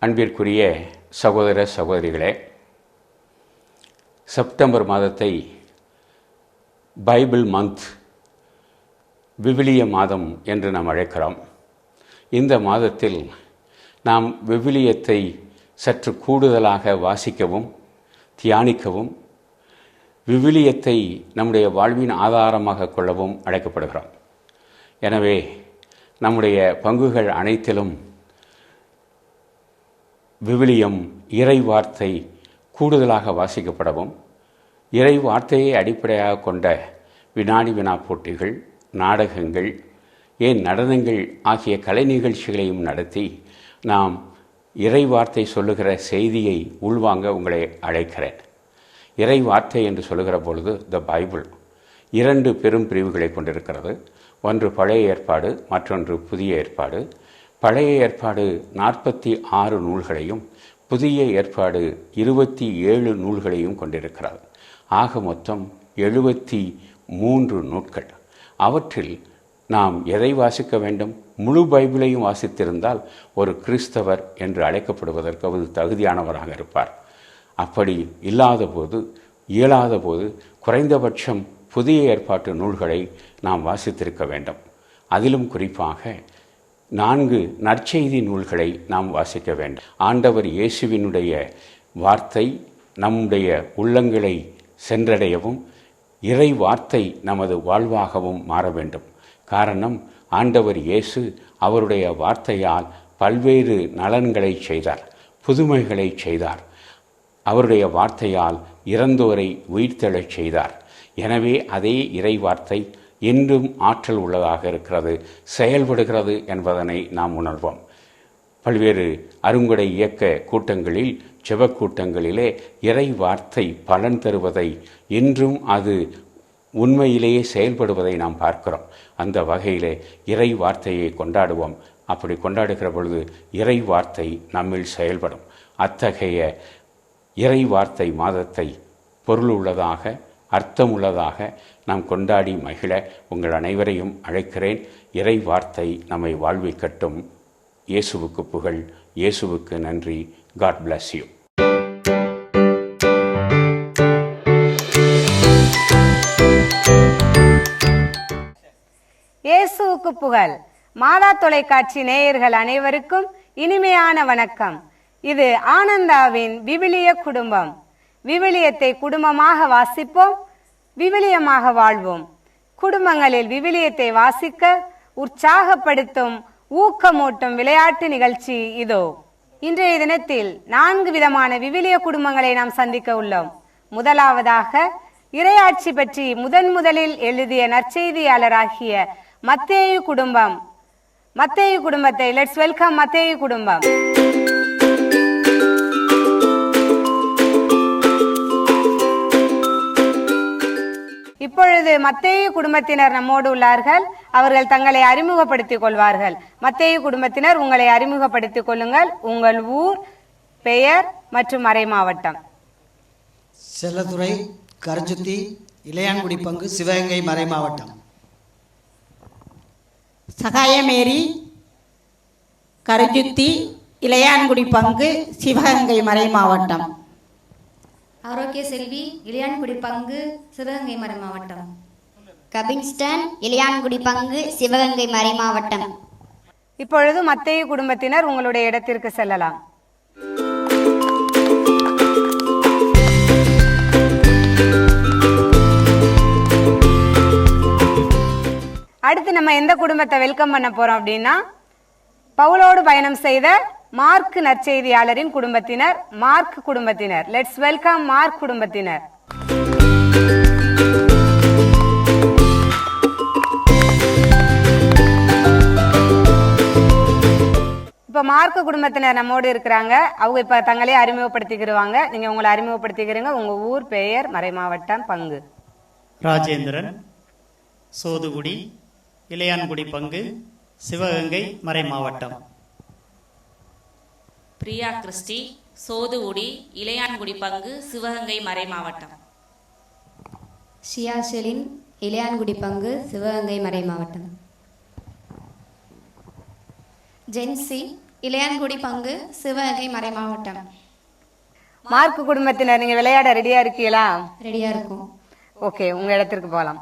அன்பிற்குரிய சகோதர சகோதரிகளே, செப்டம்பர் மாதத்தை பைபிள் மந்த், விவிலிய மாதம் என்று நாம் அழைக்கிறோம். இந்த மாதத்தில் நாம் விவிலியத்தை சற்று கூடுதலாக வாசிக்கவும் தியானிக்கவும் விவிலியத்தை நம்முடைய வாழ்வின் ஆதாரமாக கொள்ளவும் அழைக்கப்படுகிறோம். எனவே நம்முடைய பங்குகள் அனைத்திலும் விவிலியம் இறை வார்த்தை கூடுதலாக வாசிக்கப்படவும், இறை வார்த்தையை அடிப்படையாக கொண்ட வினாடி வினா போட்டிகள், நாடகங்கள், ஏன் நடனங்கள் ஆகிய கலை நிகழ்ச்சிகளையும் நடத்தி நாம் இறை வார்த்தை சொல்லுகிற செய்தியை உள்வாங்க உங்களை அழைக்கிறேன். இறை வார்த்தை என்று சொல்லுகிற பொழுது த பைபிள் 2 பெரும் பிரிவுகளை கொண்டிருக்கிறது. ஒன்று பழைய ஏற்பாடு, மற்றொன்று புதிய ஏற்பாடு. பழைய ஏற்பாடு 46 நூல்களையும் புதிய ஏற்பாடு 27 நூல்களையும் கொண்டிருக்கிறது. ஆக மொத்தம் 73 நூல்கள். அவற்றில் நாம் எதை வாசிக்க வேண்டும்? முழு பைபிளையும் வாசித்திருந்தால் ஒரு கிறிஸ்தவர் என்று அழைக்கப்படுவதற்கு அவர் தகுதியானவராக இருப்பார். அப்படி இயலாத போது குறைந்தபட்சம் புதிய ஏற்பாட்டு நூல்களை நாம் வாசித்திருக்க வேண்டும். அதிலும் குறிப்பாக 4 நற்செய்தி நூல்களை நாம் வாசிக்க வேண்டும். ஆண்டவர் இயேசுவினுடைய வார்த்தை நம்முடைய உள்ளங்களை சென்றடையவும் இறை வார்த்தை நமது வாழ்வாகவும் மாற வேண்டும். காரணம், ஆண்டவர் இயேசு அவருடைய வார்த்தையால் பல்வேறு நலன்களை செய்தார், புதுமைகளை செய்தார். அவருடைய வார்த்தையால் இறந்தோரை உயிர்த்தெழச் செய்தார். எனவே அதே இறை வார்த்தை இன்றும் ஆற்றல் உள்ளதாக இருக்கிறது, செயல்படுகிறது என்பதனை நாம் உணர்வோம். பல்வேறு அருங்கொடை இயக்க கூட்டங்களில், ஜெபக்கூட்டங்களிலே இறை வார்த்தை பலன் தருவதை, இன்றும் அது உண்மையிலேயே செயல்படுவதை நாம் பார்க்கிறோம். அந்த வகையிலே இறை வார்த்தையை கொண்டாடுவோம். அப்படி கொண்டாடுகிற பொழுது இறை வார்த்தை நம்மில் செயல்படும். அத்தகைய இறை வார்த்தை மாதத்தை பொருள் உள்ளதாக, அர்த்தமுள்ளதாக நாம் கொண்டாடி மகிழ உங்கள் அனைவரையும் அழைக்கிறேன். இறை வார்த்தை நம்மை வாழ்விக்கட்டும். இயேசுவுக்கு புகழ், இயேசுவுக்கு நன்றி. God bless you. இயேசுவுக்கு புகழ். மாதா தொலைக்காட்சி நேயர்கள் அனைவருக்கும் இனிமையான வணக்கம். இது ஆனந்தாவின் விவிலிய குடும்பம். விவிலியத்தை குடும்பமாக வாசிப்போம், விவிலியமாக வாழ்வோம். குடும்பங்களில் விவிலியத்தை வாசிக்க உற்சாகப்படுத்தும், ஊக்கமூட்டும் விளையாட்டு நிகழ்ச்சி இதோ. இன்றைய தினத்தில் 4 விதமான விவிலிய குடும்பங்களை நாம் சந்திக்க உள்ளோம். முதலாவதாக, இறையாட்சி பற்றி முதலில் எழுதிய நற்செய்தியாளராகிய மத்தேயு குடும்பம். மத்தேயு குடும்பத்தை லெட்ஸ் வெல்கம் மத்தேயு குடும்பம். இப்பொழுது மத்தேயு குடும்பத்தினர் நம்மோடு உள்ளார்கள். அவர்கள் தங்களை அறிமுகப்படுத்திக் கொள்வார்கள். மத்தேயு குடும்பத்தினர், உங்களை அறிமுகப்படுத்திக் கொள்ளுங்கள். உங்கள் ஊர், பெயர் மற்றும் மறை மாவட்டம். செல்லதுரை, கரஞ்சுத்தி, இளையான்குடி பங்கு, சிவகங்கை மறை மாவட்டம். சகாயமேரி, கரஞ்சுத்தி, இளையான்குடி பங்கு, சிவகங்கை மறை மாவட்டம். ஆரோக்கிய செல்வி, இளையான்குடி பங்கு, சிவகங்கை மறை மாவட்டம். கபின்ஸ்டன், இளையான்குடி பங்கு, சிவகங்கை மறை மாவட்டம். இப்பொழுது மத்தேயு குடும்பத்தினர் உங்களுடைய இடத்திற்கு செல்லலாம். அடுத்து நம்ம எந்த குடும்பத்தை வெல்கம் பண்ண போறோம் அப்படின்னா, பவுலோடு பயணம் செய்த மார்க் நற்செய்தியாளரின் குடும்பத்தினர், மார்க் குடும்பத்தினர். லெட்ஸ் வெல்கம் மார்க் குடும்பத்தினர். இப்ப மார்க் குடும்பத்தினர் நம்மோடு இருக்கிறாங்க. அவங்க இப்ப தங்களே அறிமுகப்படுத்திக்கிடுவாங்க. நீங்க உங்களை அறிமுகப்படுத்திக்கிறீங்க. உங்க ஊர், பெயர், மறை மாவட்டம், பங்கு. ராஜேந்திரன், சோதுகுடி, இளையான்குடி பங்கு, சிவகங்கை மறை மாவட்டம். பிரியா கிறிஸ்டி, சோதுகுடி, இளையான்குடி பங்கு, சிவகங்கை மறை மாவட்டம். ஷியா ஷெலின், இளையான்குடி பங்கு, சிவகங்கை மறை மாவட்டம். ஜென்சி, இளையான்குடி பங்கு சிவகங்கை மறைமாவட்டம். மார்க் குடும்பத்தினர் நீங்க விளையாட ரெடியா இருக்கீங்களா? ரெடியா இருக்கும். ஓகே, உங்க இடத்திற்கு போகலாம்.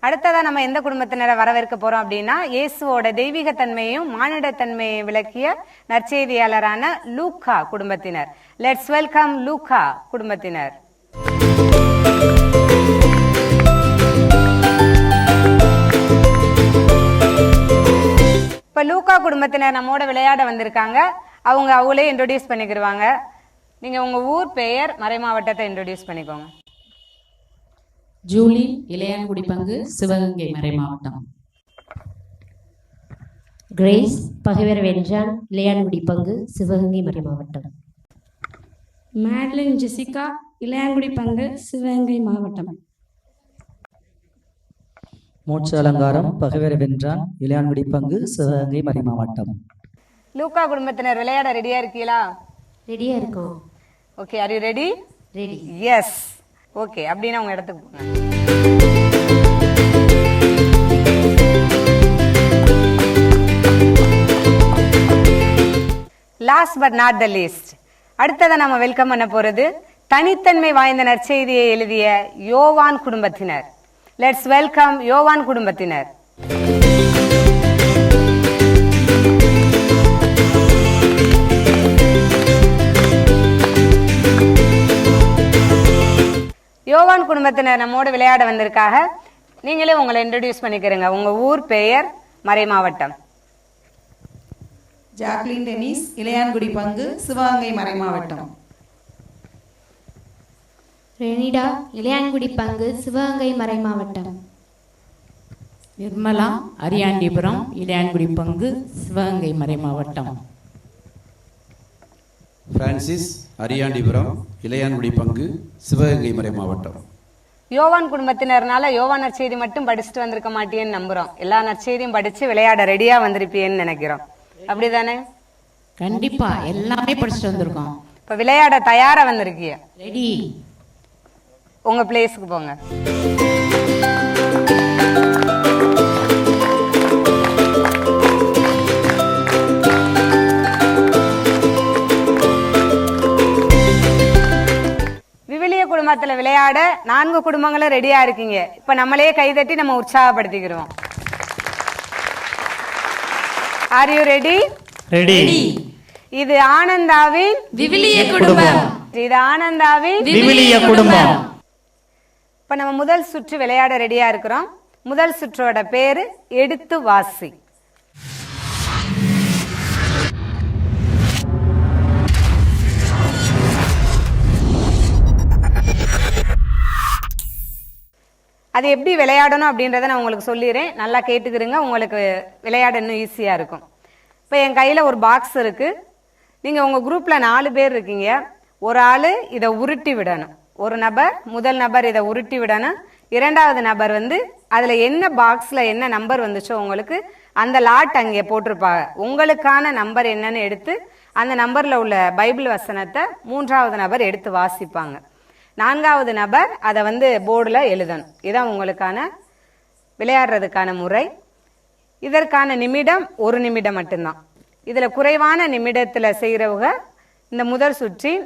அடுத்ததா நம்ம எந்த குடும்பத்தினரை வரவேற்க போறோம் அப்படின்னா, இயேசுவோட தெய்வீக தன்மையும் மானிட தன்மையும் விளக்கிய நற்செய்தியாளரான லூக்கா குடும்பத்தினர். லெட்ஸ் வெல்கம் லூக்கா குடும்பத்தினர். இப்ப லூக்கா குடும்பத்தினர் நம்மோட விளையாட வந்திருக்காங்க. அவங்களே இன்ட்ரோடியூஸ் பண்ணிக்கிடுவாங்க. நீங்க உங்க ஊர் பெயர், மறைமாவட்டத்தை இன்ட்ரோடியூஸ் பண்ணிக்கோங்க. ஜூலி, இளையான்குடி பங்கு சிவகங்கை மறைமாவட்டம். கிரேஸ், பகைவர் வென்றான், இளையான்குடி பங்கு சிவகங்கை மறைமாவட்டம். மேட்லின் ஜெசிகா, இளையான்குடி பங்கு சிவகங்கை மாவட்டம். மோட்ச அலங்காரம், பகைவர் வென்றான், இளையான்குடி பங்கு சிவகங்கை மறைமாவட்டம். லூக்கா குடும்பத்தினர் விளையாட ரெடியா இருக்கீங்களா? ரெடியா இருக்கோம். Okay, are you ready? Ready. Yes. Okay, அப்படின்னா உங்க இடத்துக்கு போங்க. Last but not the least, அடுத்ததை நம்ம வெல்கம் பண்ண போறது தனித்தன்மை வாய்ந்த நற்செய்தியை எழுதிய யோவான் குடும்பத்தினர். லெட்ஸ் வெல்கம் யோவான் குடும்பத்தினர். யோவான் குடும்பத்தினர் நம்மோடு விளையாட வந்திருக்காங்க. நீங்களே உங்களை இன்ட்ரோடியூஸ் பண்ணிக்கிறீங்க. உங்க ஊர் பெயர், மறைமாவட்டம். ஜாக்லின் டெனிஸ், இளையான்குடி பங்கு சிவகங்கை மறைமாவட்டம். ரெனிடா, இளையான்குடி பங்கு சிவகங்கை மறைமாவட்டம். நிர்மலா, அரியாண்டிபுரம், இளையான்குடி பங்கு சிவகங்கை மறைமாவட்டம். பிரான்சிஸ், அரியாண்டிபுரம், இளையான்குடி பங்கு சிவகங்கை மறைமாவட்டம். யோவான் குடும்பத்தினர்னால யோவான் நற்செய்தி மட்டும் படிச்சுட்டு வந்திருக்க மாட்டேன்னு நம்புறோம். எல்லா நற்செய்தியும் படிச்சு விளையாட ரெடியா வந்திருப்பேன்னு நினைக்கிறோம். அப்படிதானே? கண்டிப்பா எல்லாமே படிச்சுட்டு வந்திருக்கோம். இப்ப விளையாட தயாரா வந்திருக்கீங்க. ரெடி. உங்க பிளேஸ்க்கு போங்க. குடும்பத்துல விளையாட 4 குடும்பங்களும் ரெடியா இருக்கீங்க. இப்ப நம்மளே கைதட்டி நம்ம உற்சாகப்படுத்திக்கிறோம். Are you ready? ரெடி. இது ஆனந்தாவின் விவிலிய குடும்பம். இது ஆனந்தாவின் விவிலிய குடும்பம். இப்ப நம்ம முதல் சுற்று விளையாட ரெடியா இருக்கிறோம். முதல் சுற்றோட பேரு எடுத்து வாசி. அது எப்படி விளையாடணும் அப்படின்றத நான் உங்களுக்கு சொல்லிடுறேன். நல்லா கேட்டுக்கிறீங்க. உங்களுக்கு விளையாட இன்னும் ஈஸியா இருக்கும். இப்போ என் கையில ஒரு பாக்ஸ் இருக்கு. நீங்க உங்க குரூப்ல 4 பேர் இருக்கீங்க. ஒரு ஆளு இதை உருட்டி விடணும். ஒரு நபர், முதல் நபர் இதை உருட்டி விடணும். இரண்டாவது நபர் அதுல என்ன பாக்ஸ்ல என்ன நம்பர் வந்துச்சோ உங்களுக்கு அந்த லாட் அங்கே போட்டிருப்பாங்க. உங்களுக்கான நம்பர் என்னன்னு எடுத்து அந்த நம்பர்ல உள்ள பைபிள் வசனத்தை 3வது நபர் எடுத்து வாசிப்பாங்க. 4வது நபர் அதை போர்டில் எழுதணும். இதான் உங்களுக்கான விளையாடுறதுக்கான முறை. இதற்கான நிமிடம் 1 நிமிடம் மட்டும்தான். இதுல குறைவான நிமிடத்துல செய்யறவங்க இந்த முதல் சுற்றின்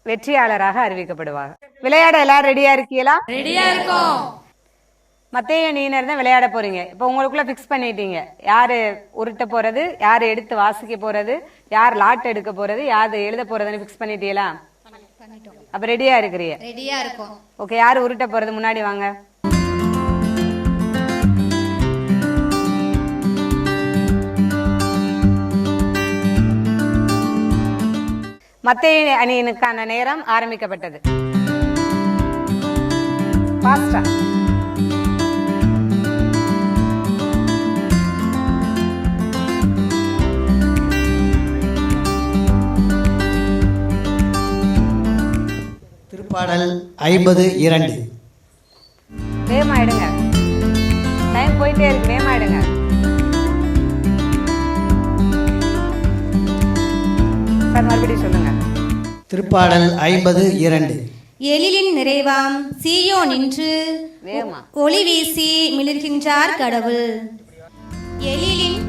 வெற்றியாளராக அறிவிக்கப்படுவாங்க. விளையாட எல்லாரும் ரெடியா இருக்கீங்களா? ரெடியா இருக்கோம். மத்தேயு நீனர் தான் விளையாட போறீங்க. இப்ப உங்களுக்குள்ள பிக்ஸ் பண்ணிட்டீங்க. யாரு உருட்ட போறது, யாரு எடுத்து வாசிக்க போறது, யார் லாட் எடுக்க போறது, யாரு எழுத போறதுன்னு பிக்ஸ் பண்ணிட்டீங்களா? அப்ப ரெடியா இருக்கிறீங்க? ரெடியா இருக்கோம். ஓகே, யாரு உருட்ட போறது முன்னாடி வாங்க. மத்தேயு அணியினுக்கான நேரம் ஆரம்பிக்கப்பட்டது. பாஸ்டா. திருப்பாடல் 52. வேகமாயிடுங்க, டைம் போயிட்டே இருக்கு. வேகமாயிடுங்க. சார் மறுபடியும் சொல்லுங்க. திருப்பாடல் 52. எழிலின் நிறைவாம் சீயோனின்று வேகமா. ஒளி வீசி மிளிர்கின்றார் கடவுள். எழிலின்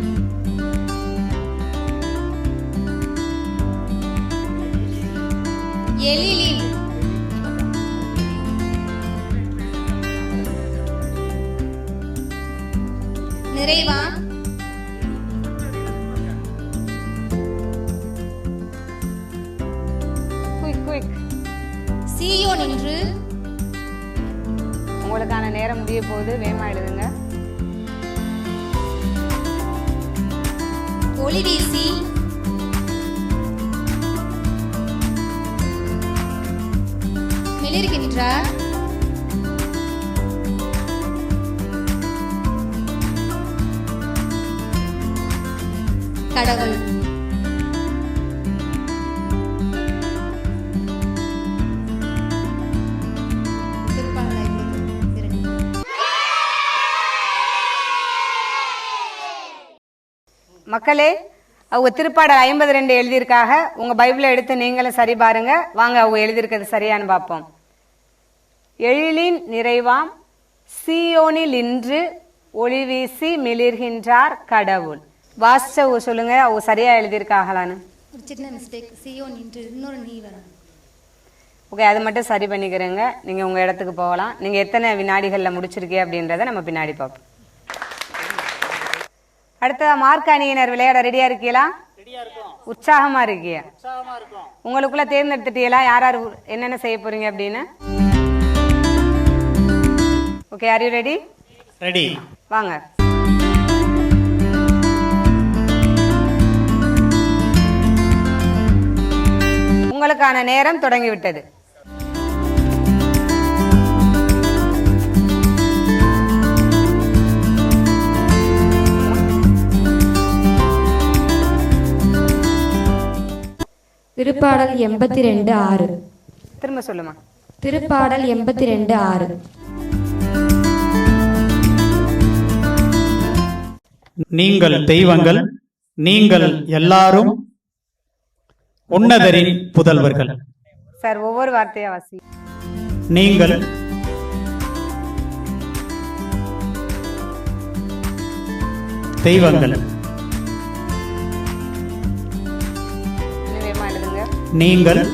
நிறைவாம் சீயோனின்று உங்களுக்கான நேரம் முடிய போகுது, வேகமா எழுதுங்க. ஒளி வீசி மிளிர்கின்றார் கடவுள். மக்களே, அவங்க திருப்பாடல் 52 எழுதியிருக்காக. உங்க பைபிளை எடுத்து நீங்களும் சரி பாருங்க. வாங்க அவங்க எழுதியிருக்கிறது சரியான்னு பார்ப்போம். எழிலின் நிறைவாம் சீயோனில் இன்று ஒளி வீசி மிளிர்கின்றார் கடவுள். வாசிச்சவங்க சொல்லுங்க, அவங்க சரியா எழுதியிருக்காங்களான்னு. ஒரு சின்ன மிஸ்டேக், சீயோனின்று இன்னொரு நீ வரும். ஓகே, அது மட்டும் சரி பண்ணிக்கிறேங்க. நீங்க உங்க இடத்துக்கு போகலாம். நீங்க எத்தனை வினாடிகள்ல முடிச்சிருக்கீங்க அப்படின்றத நம்ம பின்னாடி பார்ப்போம். அடுத்த மார்க் அணியினர் விளையாட ரெடியா இருக்கீங்களா? உற்சாகமா இருக்கீங்க? உங்களுக்குள்ள தேர்ந்தெடுத்துட்டீங்களா யார் யார் என்னென்ன செய்ய போறீங்க அப்படின்னு? Okay, are you ready? Ready. வாங்க. உங்களுக்கான நேரம் தொடங்கிவிட்டது. திருப்பாடல் 82:6. திரும்ப சொல்லுமா. திருப்பாடல் 82:6. நீங்கள் தெய்வங்கள், நீங்கள் எல்லாரும் உன்னதரின் புதல்வர்கள். சார், ஒவ்வொரு வார்த்தையா வாசி. நீங்கள் தெய்வங்கள், நீங்கள் எல்லாரும்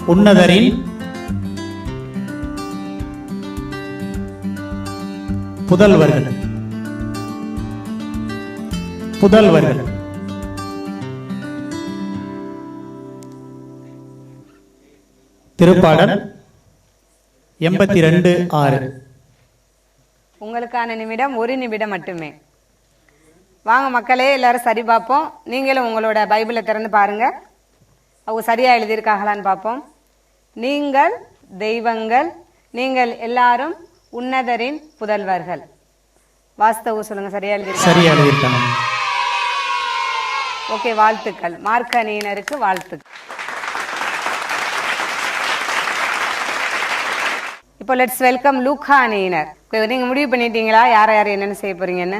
உன்னதரின் புதல்வர்கள். திருப்பாடல் 82:6. உங்களுக்கான நிமிடம் 1 நிமிடம் மட்டுமே. வாங்க மக்களே, எல்லாரும் சரி பார்ப்போம். நீங்களும் உங்களோட பைபிளை திறந்து பாருங்க. அவங்க சரியா எழுதியிருக்காங்களான்னு பார்ப்போம். நீங்கள் தெய்வங்கள், நீங்கள் எல்லாரும் உன்னதரின் புதல்வர்கள். வாஸ்தவ சொல்லுங்க, சரியா எழுதியிருக்காங்க. ஓகே, வாழ்த்துக்கள். மார்க் அணியினருக்கு வாழ்த்துக்கள். இப்போ லெட்ஸ் வெல்கம் லூக்கா அணியினர். நீங்க முடிவு பண்ணிட்டீங்களா யார யார் என்னென்ன செய்ய போறீங்கன்னு?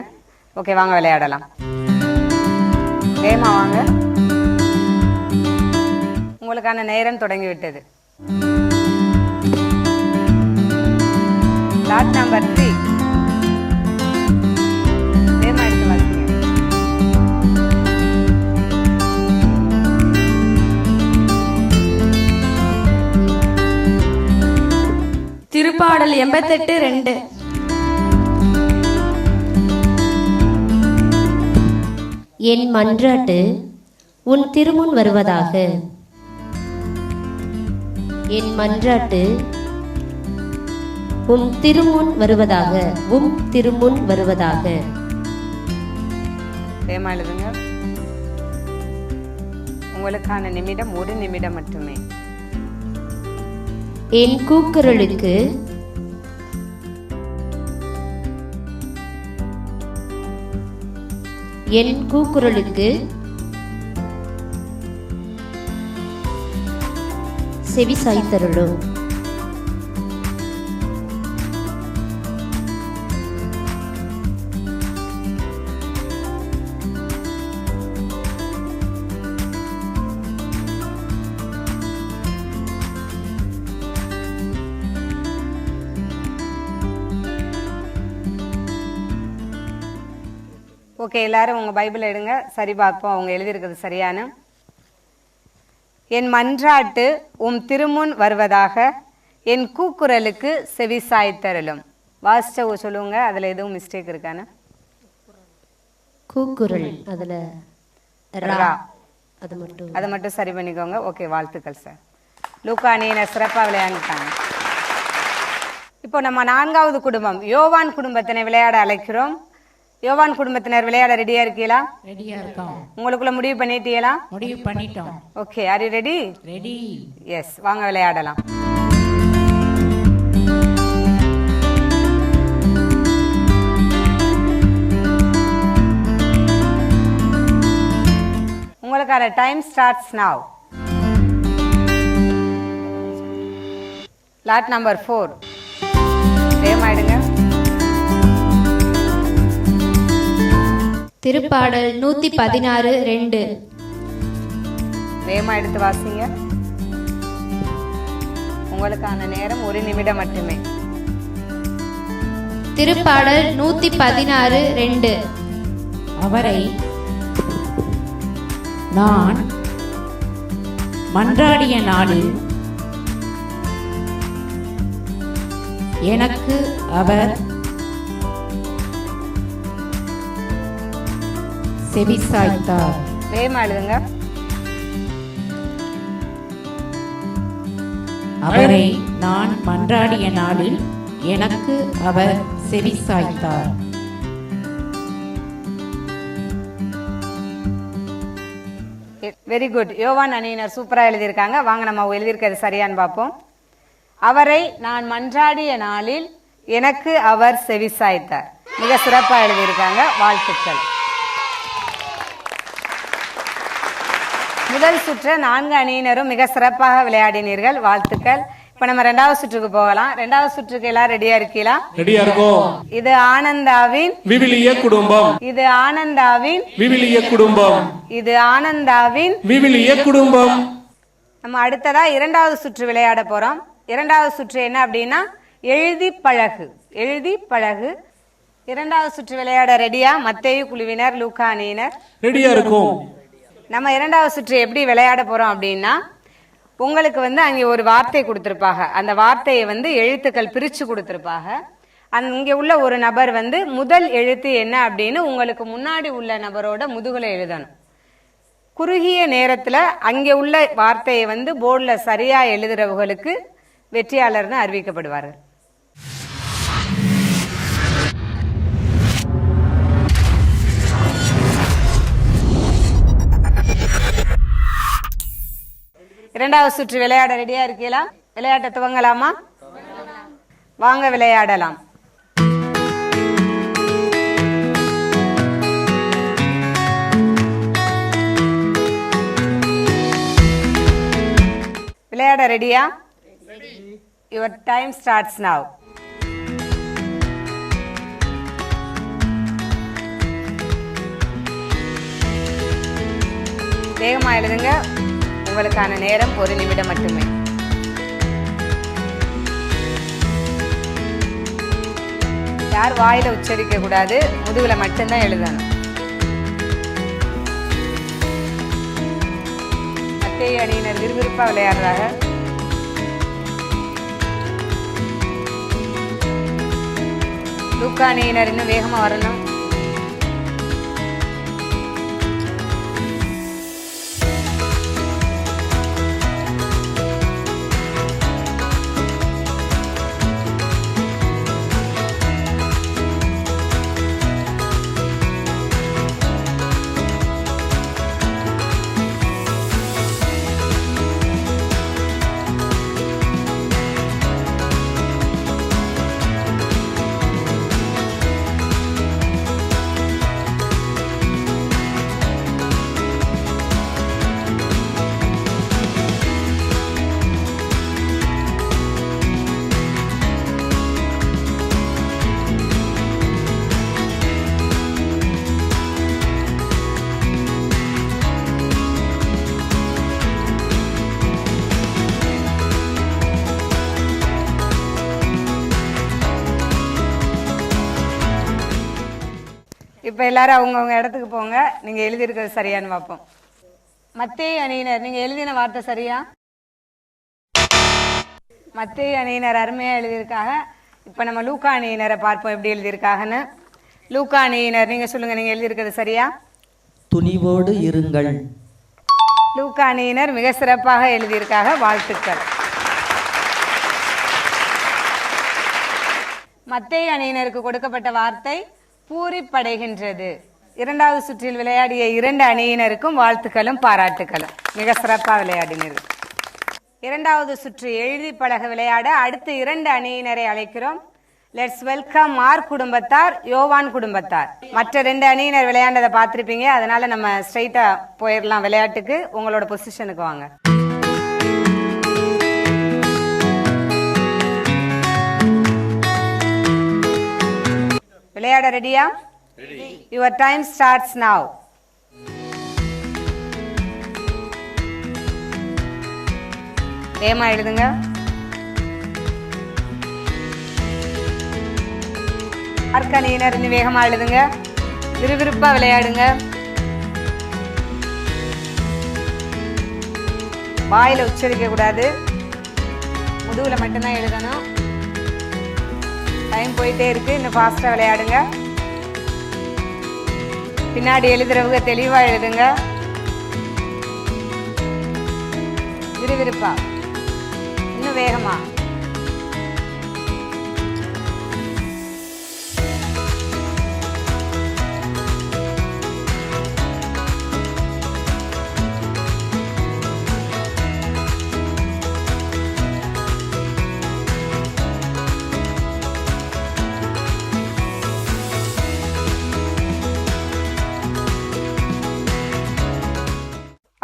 ஓகே, வாங்க விளையாடலாம். வேகமா வாங்க, உங்களுக்கான நேரம் தொடங்கிவிட்டது. Lot number 3. வேகமா எடுத்து வாசிங்க. திருப்பாடல் 88:2. என் மன்றாட்டு உன் திருமுன் வருவதாக. என் மன்றாட்டு உம் திருமுன் வருவதாக. உம் திருமுன் வருவதாக. வேகமா எழுதுங்க. உங்களுக்கான நிமிடம் 1 நிமிடம் மட்டுமே. என் கூக்குரலுக்கு செவி சாய்த்தருளும். ஓகே, எல்லாரும் உங்க பைபிள் எடுங்க, சரி பார்ப்போம் அவங்க எழுதியிருக்கிறது சரியான. என் மன்றாட்டு உம் திருமுன் வருவதாக, என் கூக்குரலுக்கு செவி சாய்த்தருளும். வாசிச்ச சொல்லுங்க, அதுல எதுவும் மிஸ்டேக் இருக்கானு? கூக்குரல் அதுல ரா, அது மட்டும் சரி பண்ணிக்கோங்க. ஓகே, வாழ்த்துக்கள் சார். லூக்கா நீன சிறப்பாக விளையாண்டுட்டாங்க. இப்போ நம்ம 4வது குடும்பம் யோவான் குடும்பத்தினை விளையாட அழைக்கிறோம். யோவான் குடும்பத்தினர் விளையாட ரெடியா இருக்கீங்களா? ரெடியா இருக்கோம். உங்களுக்குள்ள முடிவு பண்ணிட்டீங்களா? முடிவு பண்ணிட்டோம். Okay, are you ready? Ready. Yes, வாங்க விளையாடலாம். உங்களுக்கான time starts now. Lot number 4 வேகமாயிடுங்க. திருப்பாடல் 116:2. வேகமா எடுத்து வாசிங்க. உங்களுக்கான நேரம் 1 நிமிடம் மட்டுமே. திருப்பாடல் 116:2. அவரை நான் மன்றாடிய நாளில் எனக்கு அவர் செவிசாய்த்தார். வேகமா எழுதுங்க. அவரை நான் மன்றாடிய நாளில் எனக்கு அவர் செவிசாய்த்தார். Very good. யோவான் அணியினர் சூப்பரா எழுதியிருக்காங்க. வாங்க நம்ம எழுதியிருக்கிறது சரியான்னு பார்ப்போம். அவரை நான் மன்றாடிய நாளில் எனக்கு அவர் செவிசாய்த்தார். மிக சிறப்பா எழுதியிருக்காங்க, வாழ்த்துக்கள். முதல் சுற்று 4 அணியினரும் மிக சிறப்பாக விளையாடினீர்கள், வாழ்த்துக்கள். இப்ப நம்ம 2வது சுற்றுக்கு போகலாம். 2வது சுற்றுக்கு எல்லாரும் ரெடியா இருக்கீங்களா? ரெடியா இருக்கோம். இது ஆனந்தாவின் விவிலிய குடும்பம். இது ஆனந்தாவின் விவிலிய குடும்பம். இது ஆனந்தாவின் விவிலிய குடும்பம். நம்ம அடுத்ததா 2வது சுற்று விளையாட போறோம். 2வது சுற்று என்ன அப்படின்னா எழுதி பழகு. எழுதி பழகு. 2வது சுற்று விளையாட ரெடியா? மத்தேயு குழுவினர், லூக்கா அணியினர் ரெடியா இருக்கும். நம்ம 2வது சுற்று எப்படி விளையாட போறோம் அப்படின்னா, உங்களுக்கு அங்கே ஒரு வார்த்தை கொடுத்திருப்பாங்க. அந்த வார்த்தையை எழுத்துக்கள் பிரிச்சு கொடுத்திருப்பாங்க. அங்கே உள்ள ஒரு நபர் முதல் எழுத்து என்ன அப்படின்னு உங்களுக்கு முன்னாடி உள்ள நபரோட முதுகுல எழுதணும். குறுகிய நேரத்துல அங்கே உள்ள வார்த்தையை போர்டுல சரியா எழுதுறவங்களுக்கு வெற்றியாளர்னு அறிவிக்கப்படுவார்கள். இரண்டாவது சுற்று விளையாட ரெடியா இருக்கீங்களா? விளையாட்ட துவங்கலாமா? வாங்க விளையாடலாம். விளையாட ரெடியா? Your time starts now. வேகமா எழுதுங்க. உங்களுக்கான நேரம் 1 நிமிடம் மட்டுமே. யார் வாயில உச்சரிக்க கூடாது, முதுகுல மட்டும்தான் எழுதணும். மத்தேயு அணியினர் விறுவிறுப்பா விளையாடுறாங்க. லூக்கா அணியினர் இன்னும் வேகமா வரணும். இப்போ எல்லாரும் அவங்கவுங்க இடத்துக்கு போங்க. நீங்க எழுதியிருக்கிறது சரியான்னு பார்ப்போம். மத்தேயு அணியினர், நீங்க எழுதின வார்த்தை சரியா? மத்தேயு அணியினர் அருமையா எழுதியிருக்காங்க. இப்போ நம்ம லூக்கா அணியினரை பார்ப்போம் எப்படி எழுதியிருக்காங்கன்னு. லூக்கா அணியினர் நீங்க சொல்லுங்க, நீங்க எழுதியிருக்கிறது சரியா? துணிவோடு இருங்கள். லூக்கா அணியினர் மிக சிறப்பாக எழுதியிருக்காங்க, வாழ்த்துக்கள். மத்தேயு அணியினருக்கு கொடுக்கப்பட்ட வார்த்தை பூரிப்படைகின்றது. இரண்டாவது சுற்றில் விளையாடிய 2 அணியினருக்கும் வாழ்த்துக்களும் பாராட்டுகளும். மிக சிறப்பாக விளையாடினீர்கள். இரண்டாவது சுற்று எழுதி பழக விளையாட அடுத்த 2 அணியினரை அழைக்கிறோம். லெட்ஸ் வெல்கம் மார்க் குடும்பத்தார், யோவான் குடும்பத்தார். மற்ற 2 அணியினர் விளையாண்டதை பார்த்திருப்பீங்க, அதனால நம்ம ஸ்ட்ரைட்டா போயிடலாம் விளையாட்டுக்கு. உங்களோட பொசிஷனுக்கு வாங்க. விளையாட ரெடியா? Your time starts now. வேகமா எழுதுங்க. அர்க்கணியினர் இன்னும் வேகமா எழுதுங்க. விறுவிறுப்பா விளையாடுங்க. வாயில உச்சரிக்க கூடாது, முதுகுல மட்டும்தான் எழுதணும். டைம் போயிட்டே இருக்கு, இன்னும் ஃபாஸ்டா விளையாடுங்க. பின்னாடி எழுதுறவங்க தெளிவா எழுதுங்க. விறுவிறுப்பா, இன்னும் வேகமா.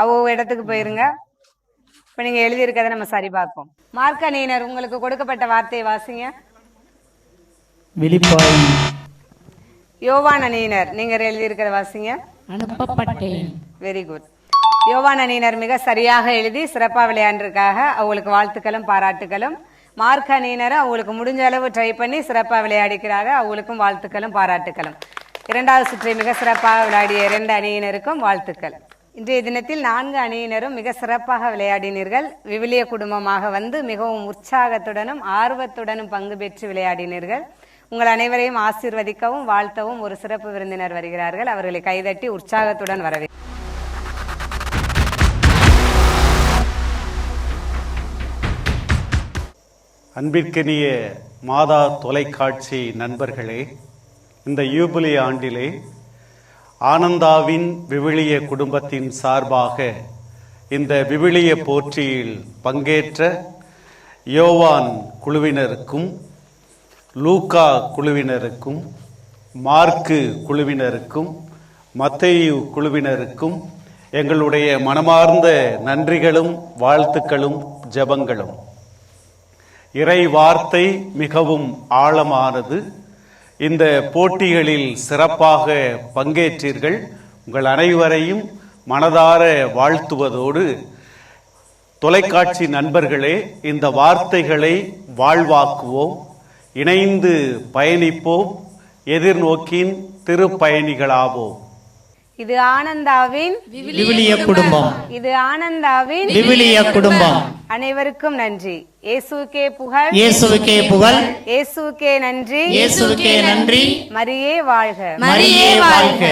அவ்வளோ இடத்துக்கு போயிருங்க. இப்போ நீங்கள் எழுதியிருக்கதை நம்ம சரி பார்ப்போம். மார்க் அணியினர் உங்களுக்கு கொடுக்கப்பட்ட வார்த்தையை வாசிங்க. விழிப்பாய். யோவான் அணியினர் நீங்கள் எழுதியிருக்கிறத வாசிங்க. அனுப்பப்பட்டேன். Very good. யோவான் அணியினர் மிக சரியாக எழுதி சிறப்பாக விளையாண்டிருக்காக, அவங்களுக்கு வாழ்த்துக்களும் பாராட்டுகளும். மார்க் அணியினர் அவங்களுக்கு முடிஞ்ச அளவு ட்ரை பண்ணி சிறப்பாக விளையாடிக்கிறாங்க, அவங்களுக்கும் வாழ்த்துக்களும் பாராட்டுகளும். இரண்டாவது சுற்றை மிக சிறப்பாக விளையாடிய 2 அணியினருக்கும் வாழ்த்துக்கள். இன்றைய தினத்தில் 4 அணியினரும் மிக சிறப்பாக விளையாடினீர்கள். விவிலிய குடும்பமாக வந்து மிகவும் உற்சாகத்துடனும் ஆர்வத்துடனும் பங்கு பெற்று விளையாடினீர்கள். உங்கள் அனைவரையும் ஆசீர்வதிக்கவும் வாழ்த்தவும் ஒரு சிறப்பு விருந்தினர் வருகிறார்கள். அவர்களை கைதட்டி உற்சாகத்துடன் வரவே. அன்பிற்கினிய மாதா தொலைக்காட்சி நண்பர்களே, இந்த யூபிலி ஆண்டிலே ஆனந்தாவின் விவிலிய குடும்பத்தின் சார்பாக இந்த விவிலிய போற்றியில் பங்கேற்ற யோவான் குழுவினருக்கும், லூக்கா குழுவினருக்கும், மார்க்கு குழுவினருக்கும், மத்தேயு குழுவினருக்கும் எங்களுடைய மனமார்ந்த நன்றிகளும் வாழ்த்துக்களும் ஜெபங்களும். இறை வார்த்தை மிகவும் ஆழமானது. இந்த போட்டிகளில் சிறப்பாக பங்கேற்றீர்கள். உங்கள் அனைவரையும் மனதார வாழ்த்துவதோடு, தொலைக்காட்சி நண்பர்களே, இந்த வார்த்தைகளை வாழ்வாக்குவோம், இணைந்து பயணிப்போம், எதிர்நோக்கின் திருப்பயணிகளாவோம். இது ஆனந்தாவின் விவிலிய குடும்பம். இது ஆனந்தாவின் விவிலிய குடும்பம். அனைவருக்கும் நன்றி. இயேசுவுக்கே புகழ். இயேசுவுக்கே புகழ். இயேசுவுக்கே நன்றி. இயேசுவுக்கே நன்றி. மரியே வாழ்க. மரியே வாழ்க.